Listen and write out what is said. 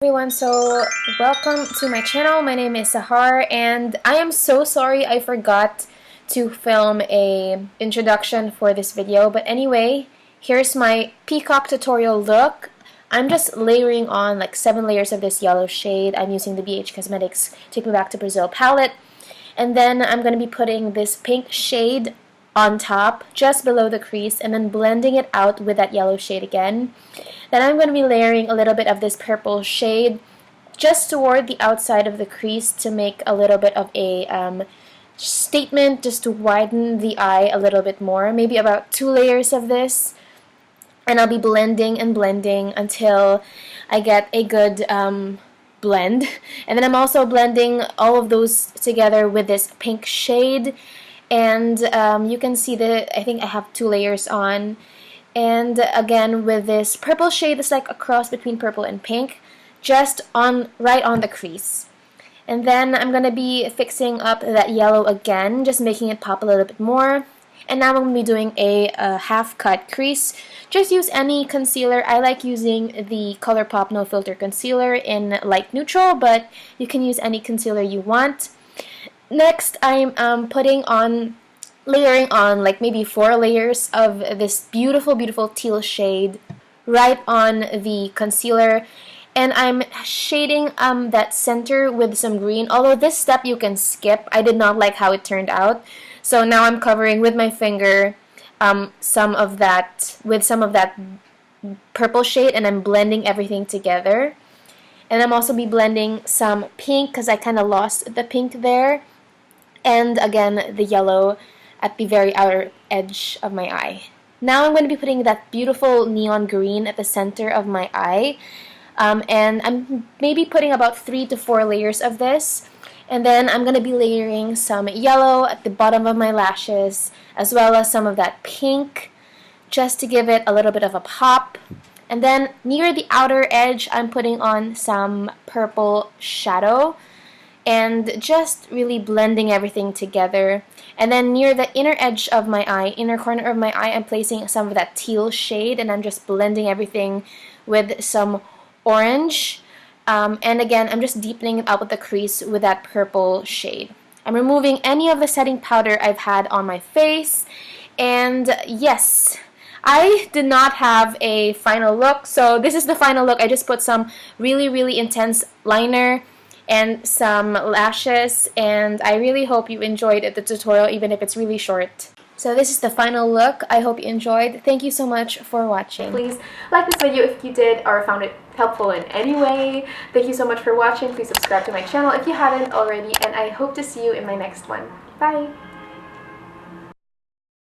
Everyone, so welcome to my channel. My name is Sahar and I am so sorry I forgot to film a introduction for this video, but anyway, here's my peacock tutorial look. I'm just layering on like 7 layers of this yellow shade. I'm using the Beige Cosmetics Take Me Back to Brazil palette, and then I'm going to be putting this pink shade on top just below the crease and then blending it out with that yellow shade again. Then I'm going to be layering a little bit of this purple shade just toward the outside of the crease to make a little bit of a statement, just to widen the eye a little bit more, maybe about 2 layers of this. And I'll be blending and blending until I get a good blend. And then I'm also blending all of those together with this pink shade. And you can see that I think I have 2 layers on. And again with this purple shade, it's like a cross between purple and pink, just right on the crease. And then I'm going to be fixing up that yellow again, just making it pop a little bit more. And now I'm going to be doing a half cut crease. Just use any concealer. I like using the ColourPop No Filter Concealer in light neutral, but you can use any concealer you want. Next, I'm layering on like maybe 4 layers of this beautiful teal shade right on the concealer, and I'm shading that center with some green, although this step you can skip. I did not like how it turned out, so now I'm covering with my finger some of that purple shade, and I'm blending everything together. And I'm also be blending some pink because I kind of lost the pink there, and again the yellow at the very outer edge of my eye. Now I'm going to be putting that beautiful neon green at the center of my eye, and I'm maybe putting about 3 to 4 layers of this. And then I'm going to be layering some yellow at the bottom of my lashes, as well as some of that pink, just to give it a little bit of a pop. And then near the outer edge, I'm putting on some purple shadow and just really blending everything together. And then near the inner edge of my eye, inner corner of my eye, I'm placing some of that teal shade, and I'm just blending everything with some orange. And again, I'm just deepening it out with the crease with that purple shade. I'm removing any of the setting powder I've had on my face. And yes, I did not have a final look, so this is the final look. I just put some really intense liner and some lashes, and I really hope you enjoyed the tutorial, even if it's really short. So this is the final look. I hope you enjoyed. Thank you so much for watching. Please like this video if you did or found it helpful in any way. Thank you so much for watching. Please subscribe to my channel if you haven't already, and I hope to see you in my next one. Bye!